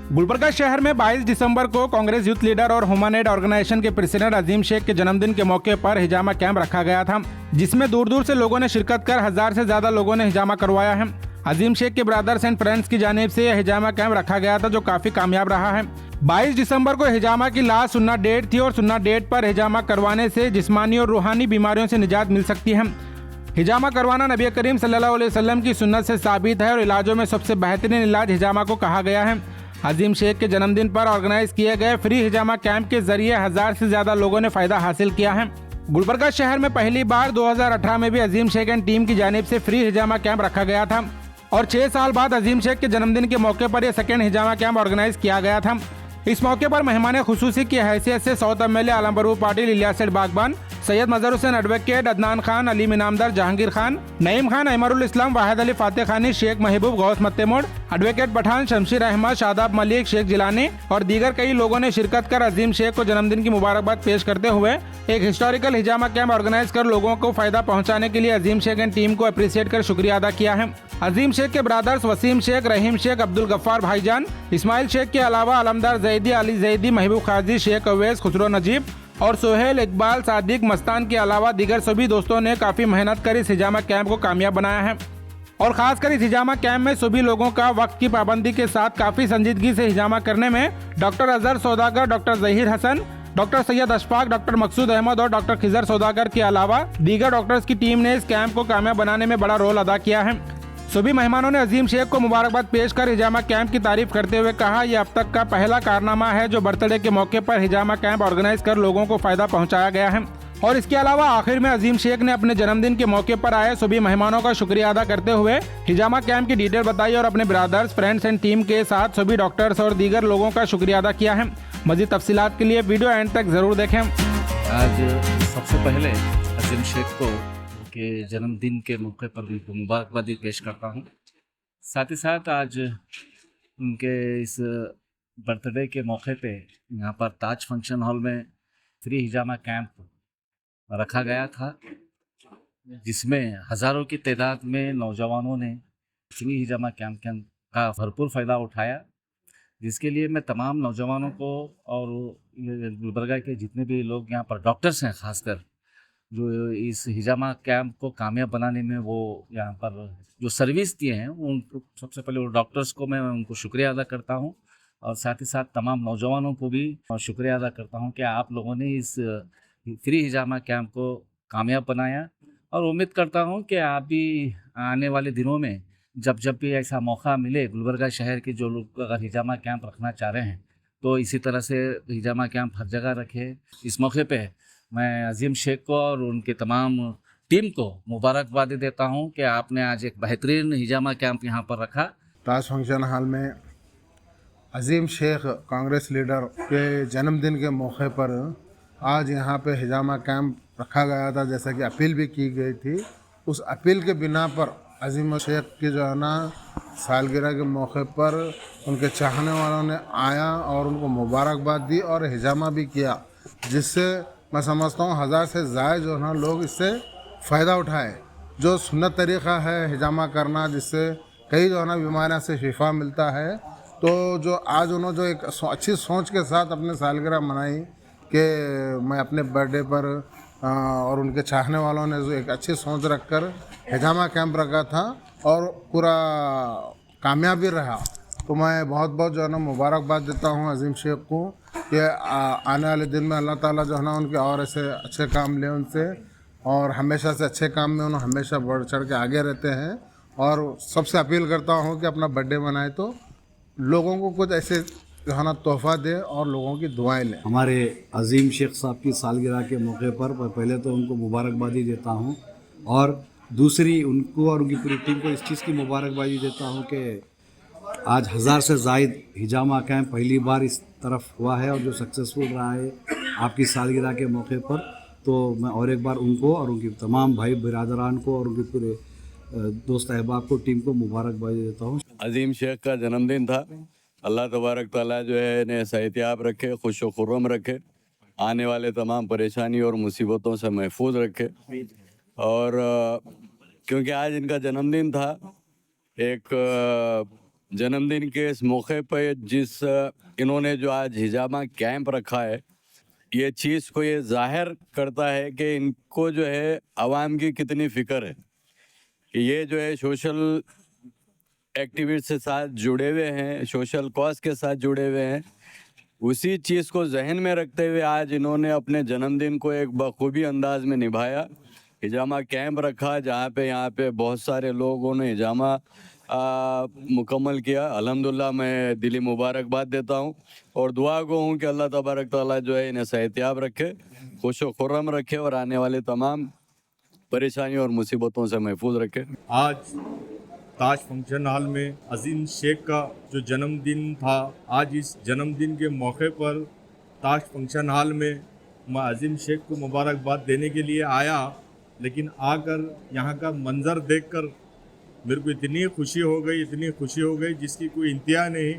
गुलबर्गा शहर में 22 दिसंबर को कांग्रेस यूथ लीडर और ह्यूमन एड ऑर्गेनाइजेशन के प्रेसिडेंट अजीम शेख के जन्मदिन के मौके पर हिजामा कैंप रखा गया था, जिसमें दूर दूर से लोगों ने शिरकत कर 1000 से ज्यादा लोगों ने हिजामा करवाया है। अजीम शेख के ब्रदर्स एंड फ्रेंड्स की जानिब से यह हिजामा कैंप रखा गया था, जो काफी कामयाब रहा है। 22 दिसंबर को हिजामा की लास्ट सुन्नत डेट थी और सुन्नत डेट पर हिजामा करवाने से जिस्मानी और रूहानी बीमारियों से निजात मिल सकती है। हिजामा करवाना नबी करीम सल्लल्लाहु अलैहि वसल्लम की सुन्नत से साबित है और इलाजों में सबसे बेहतरीन इलाज हिजामा को कहा गया है। अजीम शेख के जन्मदिन पर ऑर्गेनाइज किए गए फ्री हिजामा कैंप के जरिए 1000 से ज्यादा लोगों ने फायदा हासिल किया है। गुलबर्गा शहर में पहली बार 2018 में भी अजीम शेख एंड टीम की जानिब से फ्री हिजामा कैंप रखा गया था और 6 साल बाद अजीम शेख के जन्मदिन के मौके पर यह सेकेंड हिजामा कैंप ऑर्गेनाइज किया गया था। इस मौके पर मेहमान खुसूसी की हैसियत से साउथ एमएलए आलम बरूर पाटिल, इलियास सेठ बागबान, सैयद मजहर हुसैन एडवोकेट, अदनान खान, अलीम इनामदार, जहांगीर खान, नईम खान, अहमरुल इस्लाम, वाहिद अली फातेह खानी, शेख महबूब, गौस मत्तेमोड़, एडवोकेट पठान, शमशीर अहमद, शादाब मलिक, शेख जिलानी और दीगर कई लोगों ने शिरकत कर अजीम शेख को जन्मदिन की मुबारकबाद पेश करते हुए एक हिस्टोरिकल हिजामा कैंप ऑर्गेनाइज कर लोगों को फायदा पहुंचाने के लिए अजीम शेख एंड टीम को अप्रिशिएट कर शुक्रिया अदा किया है। अजीम शेख के ब्रदर्स वसीम शेख, रहीम शेख, अब्दुल गफ्फार भाईजान, इस्माइल शेख के अलावा अलमदार जैदी, अली जैदी, महबूब खाजी, शेख अवैस, खुसरो नजीब और सोहेल, इकबाल, सादिक, मस्तान के अलावा दीगर सभी दोस्तों ने काफी मेहनत कर इस हिजामा कैंप को कामयाब बनाया है और खासकर इस हिजामा कैंप में सभी लोगों का वक्त की पाबंदी के साथ काफी संजीदगी से हिजामा करने में doctor Azhar Saudagar, doctor Zaheer Hasan, doctor Syed Ashfaq, doctor Maqsood Ahmad और डॉक्टर खिजर सौदागर के अलावा दीगर डॉक्टर्स की टीम ने इस कैंप को कामयाब बनाने में बड़ा रोल अदा किया है। सभी मेहमानों ने अजीम शेख को मुबारकबाद पेश कर हिजामा कैंप की तारीफ करते हुए कहा, यह अब तक का पहला कारनामा है जो बर्थडे के मौके पर हिजामा कैंप ऑर्गेनाइज कर लोगों को फायदा पहुंचाया गया है। और इसके अलावा आखिर में अजीम शेख ने अपने जन्मदिन के मौके पर आए सभी मेहमानों का शुक्रिया अदा करते हुए हिजामा कैंप की डिटेल बताई और अपने ब्रदर्स, फ्रेंड्स एंड टीम के साथ सभी डॉक्टर्स और दीगर लोगों का शुक्रिया अदा किया है। मजीद तफसीलात के लिए वीडियो एंड तक जरूर देखें। आज सबसे पहले अजीम शेख को के जन्मदिन के मौके पर उनको मुबारकबादी पेश करता हूँ। साथ ही साथ आज उनके इस बर्थडे के मौके पे यहाँ पर ताज फंक्शन हॉल में फ्री हिजामा कैंप रखा गया था, जिसमें हज़ारों की तादाद में नौजवानों ने फ्री हिजामा कैंप का भरपूर फ़ायदा उठाया, जिसके लिए मैं तमाम नौजवानों को और गुलबर्गा के जितने भी लोग यहाँ पर डॉक्टर्स हैं, ख़ासकर जो इस हिजामा कैंप को कामयाब बनाने में वो यहाँ पर जो सर्विस दिए हैं, उनको सबसे पहले वो डॉक्टर्स को मैं उनको शुक्रिया अदा करता हूँ और साथ ही साथ तमाम नौजवानों को भी शुक्रिया अदा करता हूँ कि आप लोगों ने इस फ्री हिजामा कैंप को कामयाब बनाया और उम्मीद करता हूँ कि आप भी आने वाले दिनों में जब जब भी ऐसा मौका मिले, गुलबर्गा शहर के जो लोग अगर हिजामा कैंप रखना चाह रहे हैं तो इसी तरह से हिजामा कैंप हर जगह रखे। इस मौके पे मैं अजीम शेख को और उनके तमाम टीम को मुबारकबाद देता हूं कि आपने आज एक बेहतरीन हिजामा कैंप यहां पर रखा। ताज फंक्शन हॉल में अजीम शेख कांग्रेस लीडर के जन्मदिन के मौके पर आज यहां पे हिजामा कैंप रखा गया था, जैसा कि अपील भी की गई थी। उस अपील के बिना पर अजीम शेख की जो है ना सालगिरह के मौके पर उनके चाहने वालों ने आया और उनको मुबारकबाद दी और हिजामा भी किया, जिससे मैं समझता हूँ 1000 से ज़्यादा जो है ना लोग इससे फ़ायदा उठाए। जो सुन्नत तरीक़ा है हिजामा करना, जिससे कई जो है ना बीमारियों से शिफा मिलता है, तो जो आज उन्होंने जो एक अच्छी सोच के साथ अपने सालगिरह मनाई कि मैं अपने बर्थडे पर और उनके चाहने वालों ने जो एक अच्छी सोच रख कर हिजामा कैंप रखा था और पूरा कामयाब भी रहा, तो मैं बहुत बहुत जो है ना मुबारकबाद देता हूँ अजीम शेख को कि आने वाले दिन में अल्लाह ताला जो है ना उनके और ऐसे अच्छे काम ले उनसे, और हमेशा से अच्छे काम में उन्होंने हमेशा बढ़ चढ़ के आगे रहते हैं। और सबसे अपील करता हूँ कि अपना बर्थडे मनाए तो लोगों को कुछ ऐसे जो है ना तोहफ़ा दे और लोगों की दुआएं लें। हमारे अजीम शेख साहब की सालगिरह के मौके पर पहले तो उनको मुबारकबादी देता हूँ और दूसरी उनको और उनकी पूरी टीम को इस चीज़ की मुबारकबादी देता हूँ कि आज 1000 से ज़ायद हिजामा कैंप पहली बार इस तरफ हुआ है और जो सक्सेसफुल रहा है आपकी सालगिरह के मौके पर, तो मैं और एक बार उनको और उनकी तमाम भाई बिरादरान को और उनके पूरे दोस्त अहबाब को, टीम को मुबारकबादी देता हूँ। अजीम शेख का जन्मदिन था, अल्लाह तबारक ताला जो है इन्हें सेहतियाब रखे, खुश व खुर्रम रखे, आने वाले तमाम परेशानी और मुसीबतों से महफूज रखे। और क्योंकि आज इनका जन्मदिन था, एक जन्मदिन के इस मौके पर जिस इन्होंने जो आज हिजामा कैंप रखा है, ये चीज़ को ये जाहिर करता है कि इनको जो है आवाम की कितनी फ़िक्र है कि ये जो है सोशल एक्टिविटी के साथ जुड़े हुए हैं, सोशल कॉज के साथ जुड़े हुए हैं। उसी चीज़ को जहन में रखते हुए आज इन्होंने अपने जन्मदिन को एक बखूबी अंदाज में निभाया। हिजामा कैंप रखा जहाँ पे यहाँ पे बहुत सारे लोगों ने हिजामा मुकम्मल किया। अल्हम्दुलिल्लाह मैं दिली मुबारकबाद देता हूँ और दुआ को हूँ कि अल्लाह तबारक तआला जो है इन्हें सेहतियाब रखे, खुश व खुर्रम रखे और आने वाले तमाम परेशानियों और मुसीबतों से महफूज रखे। आज ताज फंक्शन हॉल में अजीम शेख का जो जन्मदिन था, आज इस जन्मदिन के मौके पर ताज फंक्शन हॉल में मैं अजीम शेख को मुबारकबाद देने के लिए आया, लेकिन आकर यहाँ का मंज़र देखकर मेरे को इतनी खुशी हो गई जिसकी कोई इंतहा नहीं।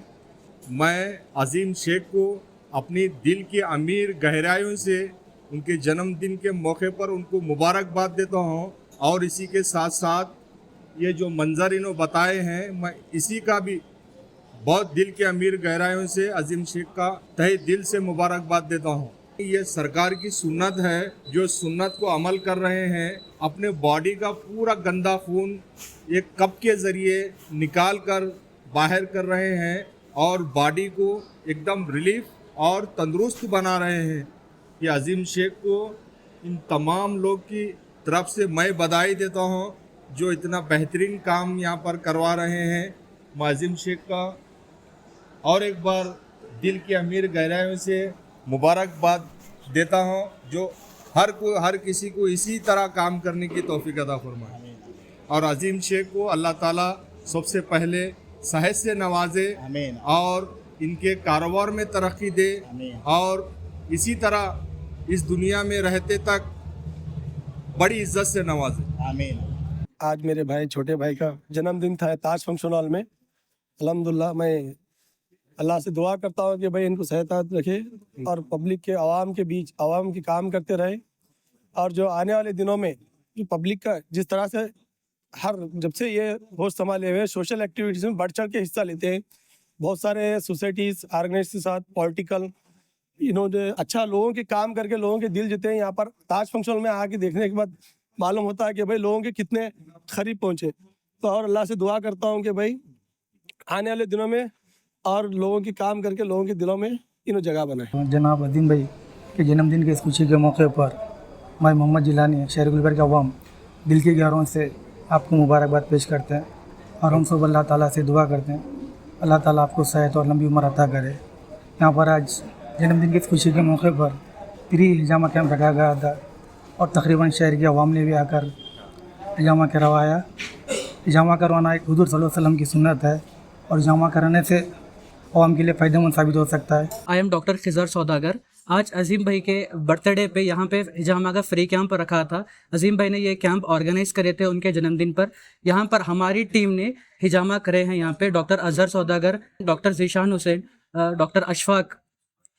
मैं अजीम शेख को अपनी दिल की अमीर गहराइयों से उनके जन्मदिन के मौके पर उनको मुबारकबाद देता हूँ और इसी के साथ साथ ये जो मंजर इन्होंने बताए हैं, मैं इसी का भी बहुत दिल के अमीर गहराइयों से अजीम शेख का तहे दिल से मुबारकबाद देता हूँ। ये सरकार की सुन्नत है, जो सुन्नत को अमल कर रहे हैं। अपने बॉडी का पूरा गंदा खून एक कप के ज़रिए निकाल कर बाहर कर रहे हैं और बॉडी को एकदम रिलीफ और तंदुरुस्त बना रहे हैं। ये अजीम शेख को इन तमाम लोग की तरफ से मैं बधाई देता हूँ जो इतना बेहतरीन काम यहाँ पर करवा रहे हैं। मैं अजीम शेख का और एक बार दिल की अमीर गहराइयों से मुबारकबाद देता हूँ, जो हर किसी को इसी तरह काम करने की तौफीक अता फरमाए और अजीम शेख को अल्लाह ताला सबसे पहले सेहत से नवाजे और इनके कारोबार में तरक्की दे और इसी तरह इस दुनिया में रहते तक बड़ी इज्जत से नवाजे। आज मेरे भाई छोटे भाई का जन्मदिन था ताज फंक्शन हॉल में। अल्हम्दुलिल्लाह मैं अल्लाह से दुआ करता हूँ कि भाई इनको सेहत रखे और पब्लिक के आवाम के बीच आवाम की काम करते रहे और जो आने वाले दिनों में जो पब्लिक का जिस तरह से जब से ये होश संभाले हुए सोशल एक्टिविटीज़ में बढ़ चढ़ के हिस्सा लेते हैं। बहुत सारे सोसाइटीज़ ऑर्गेनाइज के साथ पॉलिटिकल इन्होंने अच्छा लोगों के काम करके लोगों के दिल जीते हैं। यहाँ पर ताज फंक्शन हॉल में आके देखने के बाद मालूम होता है कि भाई लोगों के कितने करीब पहुँचे। तो और अल्लाह से दुआ करता हूँ कि भाई आने वाले दिनों में और लोगों के काम करके लोगों के दिलों में इन्हों जगह बनाए। जनाब अजीम भाई के जन्मदिन के इस खुशी के मौके पर मैं मोहम्मद जिलानी शहर गुलबर्ग का अवाम दिल की गहराइयों से आपको मुबारकबाद पेश करते हैं और हम सब अल्लाह ताला से दुआ करते हैं अल्लाह ताला आपको सेहत और लंबी उम्र अता करे। यहाँ पर आज जन्मदिन की इस खुशी के मौके पर फ्री हिजामा कैंप रखा गया था और तकरीबन शहर की अवाम ने भी आकर हिजामा करवाया। हिजामा करवाना एक हुज़ूर सल्लल्लाहु अलैहि वसल्लम की सुन्नत है और हिजामा कराने से आवाम के लिए फ़ायदेमंद साबित हो सकता है। आई एम डॉक्टर खिजर सौदागर। आज अजीम भाई के बर्थडे पे यहाँ पे हिजामा का फ्री कैंप रखा था। अजीम भाई ने ये कैंप ऑर्गेनाइज करे थे उनके जन्मदिन पर। यहाँ पर हमारी टीम ने हिजामा करे हैं। यहाँ पे doctor Azhar Saudagar, doctor Zeeshan Hussain, doctor Ashfaq,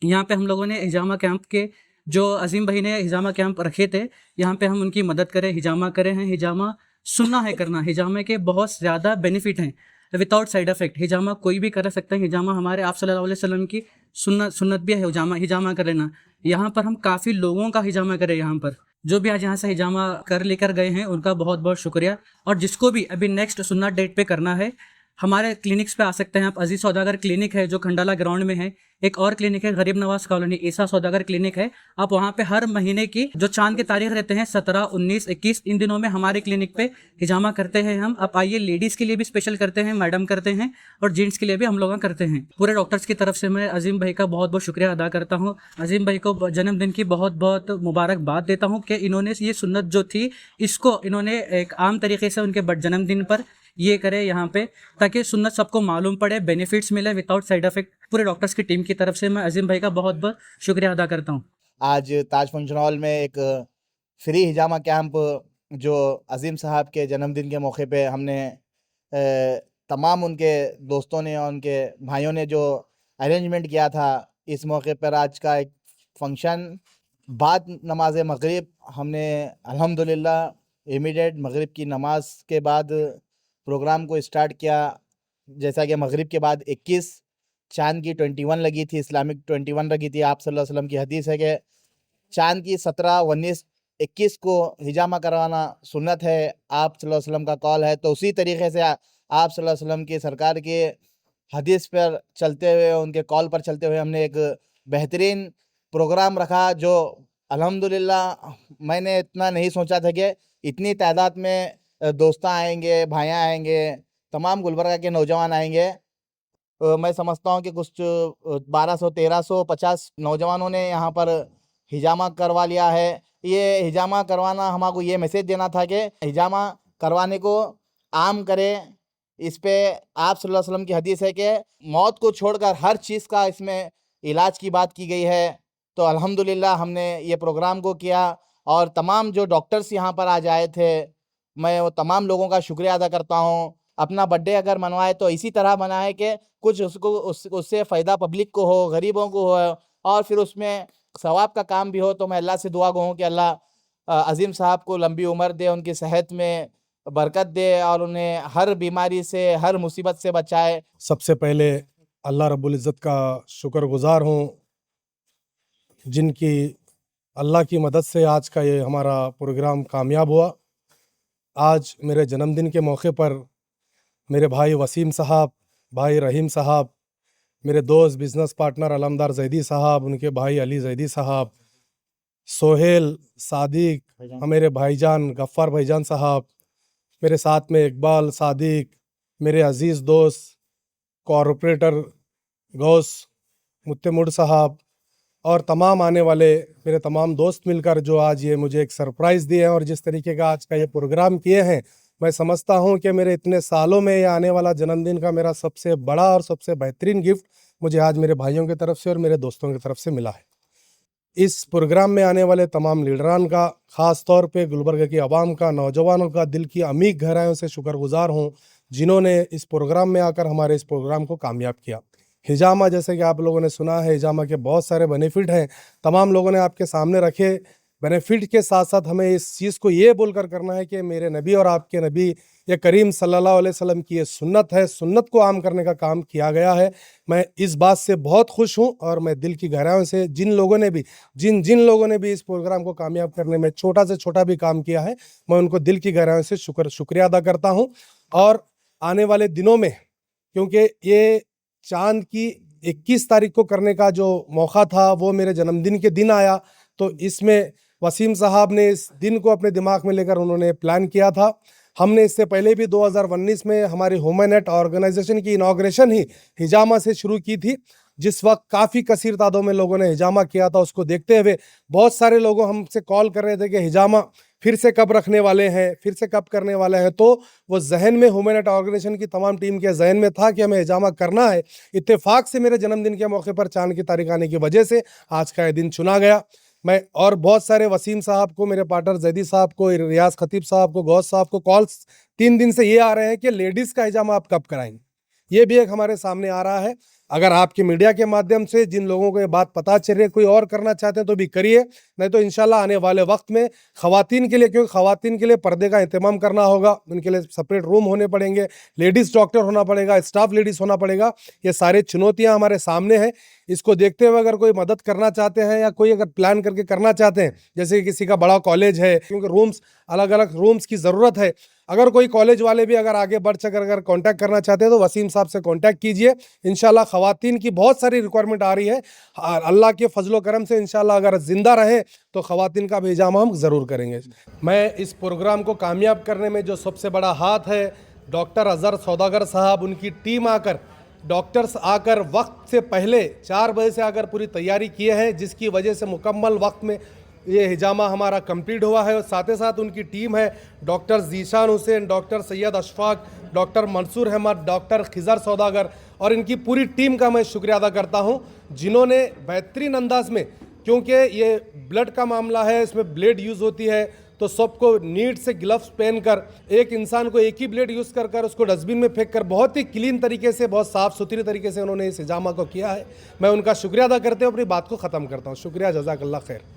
यहाँ पे हम लोगों ने हिजामा कैंप के जो अजीम भाई ने हिजामा कैंप रखे थे यहाँ पे हम उनकी मदद करें, हिजामा करे हैं। हिजामा सुनना है करना, हिजामे के बहुत ज़्यादा बेनिफिट हैं विदाउट साइड इफेक्ट। हिजामा कोई भी कर सकता है। हिजामा हमारे आप सल्लल्लाहु अलैहि वसल्लम की सुन्नत भी है हिजामा कर लेना। यहाँ पर हम काफ़ी लोगों का हिजामा करें। यहाँ पर जो भी आज यहाँ से हिजामा कर लेकर गए हैं उनका बहुत बहुत शुक्रिया। और जिसको भी अभी नेक्स्ट सुन्नत डेट पे करना है हमारे क्लिनिक्स पे आ सकते हैं आप। अजीज़ सौदागर क्लिनिक है जो खंडाला ग्राउंड में है। एक और क्लिनिक है गरीब नवाज कॉलोनी, ईसा सौदागर क्लिनिक है। आप वहाँ पे हर महीने की जो चांद की तारीख रहते हैं 17, 19, 21 इन दिनों में हमारे क्लिनिक पे हिजामा करते हैं हम। आप आइए, लेडीज़ के लिए भी स्पेशल करते हैं, मैडम करते हैं और जेंट्स के लिए भी हम लोग करते हैं। पूरे डॉक्टर्स की तरफ से मैं अजीम भाई का बहुत बहुत शुक्रिया अदा करता हूँ। अजीम भाई को जन्मदिन की बहुत बहुत मुबारकबाद देता हूँ कि इन्होंने ये सुन्नत जो थी इसको इन्होंने एक आम तरीके से उनके जन्मदिन पर ये करे यहाँ पे, ताकि सुन्नत सबको मालूम पड़े, बेनिफिट्स मिले विदाउट साइड इफेक्ट। पूरे डॉक्टर्स की टीम की तरफ से मैं अजीम भाई का बहुत बहुत शुक्रिया अदा करता हूँ। आज ताज फंक्शन हॉल में एक फ्री हिजामा कैंप जो अजीम साहब के जन्मदिन के मौके पे हमने तमाम उनके दोस्तों ने और उनके भाइयों ने जो अरेंजमेंट किया था, इस मौके पर आज का एक फंक्शन बाद नमाज मगरिब हमने अल्हम्दुलिल्लाह इमीडिएट मगरिब की नमाज के बाद प्रोग्राम को स्टार्ट किया। जैसा कि मगरिब के बाद 21 चांद की 21 लगी थी, इस्लामिक 21 लगी थी। आप सल्लल्लाहु अलैहि वसल्लम की हदीस है कि चांद की 17, 19, 21 को हिजामा करवाना सुन्नत है, आप सल्लल्लाहु अलैहि वसल्लम का कॉल है। तो उसी तरीके से आप सल्लल्लाहु अलैहि वसल्लम की सरकार के हदीस पर चलते हुए, उनके कॉल पर चलते हुए हमने एक बेहतरीन प्रोग्राम रखा, जो अल्हम्दुलिल्लाह मैंने इतना नहीं सोचा था कि इतनी तादाद में दोस्तां आएंगे, भाइयाँ आएंगे, तमाम गुलबर्गा के नौजवान आएंगे। मैं समझता हूँ कि कुछ 1200, 1350 नौजवानों ने यहाँ पर हिजामा करवा लिया है। ये हिजामा करवाना हमको ये मैसेज देना था कि हिजामा करवाने को आम करें। इस पे आप सल्लल्लाहु अलैहि वसल्लम की हदीस है कि मौत को छोड़कर हर चीज़ का इसमें इलाज की बात की गई है। तो अल्हम्दुलिल्लाह हमने ये प्रोग्राम को किया, और तमाम जो डॉक्टर्स यहाँ पर आज आए थे, मैं वो तमाम लोगों का शुक्रिया अदा करता हूँ। अपना बर्थडे अगर मनवाए तो इसी तरह मनाए कि कुछ उससे फ़ायदा पब्लिक को हो, गरीबों को हो, और फिर उसमें सवाब का काम भी हो। तो मैं अल्लाह से दुआ गो हूँ कि अल्लाह अज़ीम साहब को लंबी उम्र दे, उनकी सेहत में बरकत दे, और उन्हें हर बीमारी से, हर मुसीबत से बचाए। सबसे पहले अल्लाह रब्बुल इज़्ज़त का शुक्रगुज़ार हूँ, जिनकी अल्लाह की मदद से आज का ये हमारा प्रोग्राम कामयाब हुआ। आज मेरे जन्मदिन के मौके पर मेरे भाई वसीम साहब, भाई रहीम साहब, मेरे दोस्त बिज़नेस पार्टनर अलमदार जैदी साहब, उनके भाई अली जैदी साहब, सोहेल, सादिक, मेरे भाईजान गफ़्फ़ार भाईजान साहब, मेरे साथ में इकबाल, सादिक, मेरे अज़ीज़ दोस्त कॉरपोरेटर गौस मुत्तमुड़ साहब, और तमाम आने वाले मेरे तमाम दोस्त मिलकर जो आज ये मुझे एक सरप्राइज़ दिए हैं, और जिस तरीके का आज का ये प्रोग्राम किए हैं, मैं समझता हूँ कि मेरे इतने सालों में ये आने वाला जन्मदिन का मेरा सबसे बड़ा और सबसे बेहतरीन गिफ्ट मुझे आज मेरे भाइयों की तरफ से और मेरे दोस्तों की तरफ से मिला है। इस प्रोग्राम में आने वाले तमाम लीडरान का, ख़ास तौर पे गुलबर्गा की आवाम का, नौजवानों का दिल की अमीक गहराइयों से शुक्रगुजार हूँ, जिन्होंने इस प्रोग्राम में आकर हमारे इस प्रोग्राम को कामयाब किया। हिजामा, जैसे कि आप लोगों ने सुना है, हिजामा के बहुत सारे बेनिफिट हैं, तमाम लोगों ने आपके सामने रखे। बेनिफिट के साथ साथ हमें इस चीज़ को ये बोलकर करना है कि मेरे नबी और आपके नबी ये करीम सल्लल्लाहु अलैहि वसल्लम की ये सुन्नत है, सुन्नत को आम करने का काम किया गया है। मैं इस बात से बहुत खुश हूँ, और मैं दिल की गहराइयों से जिन लोगों ने भी इस प्रोग्राम को कामयाब करने में छोटा से छोटा भी काम किया है, मैं उनको दिल की गहराइयों से शुक्रिया अदा करता हूँ। और आने वाले दिनों में, क्योंकि ये चांद की 21 तारीख को करने का जो मौका था वो मेरे जन्मदिन के दिन आया, तो इसमें वसीम साहब ने इस दिन को अपने दिमाग में लेकर उन्होंने प्लान किया था। हमने इससे पहले भी 2019 में हमारी ह्यूमनेट ऑर्गेनाइजेशन की इनॉग्रेशन ही हिजामा से शुरू की थी, जिस वक्त काफ़ी कसीर तादाद में लोगों ने हिजामा किया था। उसको देखते हुए बहुत सारे लोगों हमसे कॉल कर रहे थे कि हिजामा फिर से कब रखने वाले हैं, फिर से कब करने वाले हैं। तो वो जहन में, ह्यूमनेट ऑर्गेनाइजेशन की तमाम टीम के जहन में था कि हमें हिजामा करना है। इत्तेफाक से मेरे जन्मदिन के मौके पर चांद की तारीख आने की वजह से आज का ये दिन चुना गया। मैं और बहुत सारे वसीम साहब को, मेरे पार्टनर जैदी साहब को, रियाज खतीब साहब को, गौस साहब को कॉल्स 3 दिन से ये आ रहे हैं कि लेडीज़ का हिजामा आप कब कराएंगे। ये भी एक हमारे सामने आ रहा है। अगर आपके मीडिया के माध्यम से जिन लोगों को ये बात पता चल रही है, कोई और करना चाहते हैं तो भी करिए, नहीं तो इंशाल्लाह आने वाले वक्त में ख़वातीन के लिए, क्योंकि ख़वातीन के लिए पर्दे का इंतजाम करना होगा, उनके लिए सेपरेट रूम होने पड़ेंगे, लेडीज़ डॉक्टर होना पड़ेगा, स्टाफ लेडीज़ होना पड़ेगा। ये सारी चुनौतियाँ हमारे सामने हैं। इसको देखते हुए अगर कोई मदद करना चाहते हैं या कोई अगर प्लान करके करना चाहते हैं, जैसे किसी का बड़ा कॉलेज है, क्योंकि रूम्स, अलग अलग रूम्स की ज़रूरत है, अगर कोई कॉलेज वाले भी अगर आगे बढ़ चकर अगर कांटेक्ट करना चाहते हैं तो वसीम साहब से कांटेक्ट कीजिए। इंशाल्लाह ख़वातीन की बहुत सारी रिक्वायरमेंट आ रही है। अल्लाह के फजलो करम से इंशाल्लाह अगर ज़िंदा रहे तो ख़वातीन का भी हिजामा हम ज़रूर करेंगे। मैं इस प्रोग्राम को कामयाब करने में जो सबसे बड़ा हाथ है, डॉक्टर अज़हर सौदागर साहब, उनकी टीम आकर, डॉक्टर्स आकर वक्त से पहले 4 बजे से आकर पूरी तैयारी किए हैं, जिसकी वजह से मुकम्मल वक्त में ये हिजामा हमारा कंप्लीट हुआ है। और साथ ही साथ उनकी टीम है doctor Zeeshan Hussain, doctor Syed Ashfaq, doctor Mansoor Ahmed, doctor Khizar Saudagar, और इनकी पूरी टीम का मैं शुक्रिया अदा करता हूं, जिन्होंने बेहतरीन अंदाज में, क्योंकि ये ब्लड का मामला है, इसमें ब्लेड यूज़ होती है, तो सबको नीट से ग्लव्स पहनकर, एक इंसान को एक ही ब्लेड यूज़ कर उसको डस्टबिन में फेंक कर बहुत ही क्लीन तरीके से, बहुत साफ़ सुथरी तरीके से उन्होंने इस हिजामा को किया है। मैं उनका शुक्रिया अदा करते हुए अपनी बात को ख़त्म करता हूँ। शुक्रिया, जज़ाकल्लाह खैर।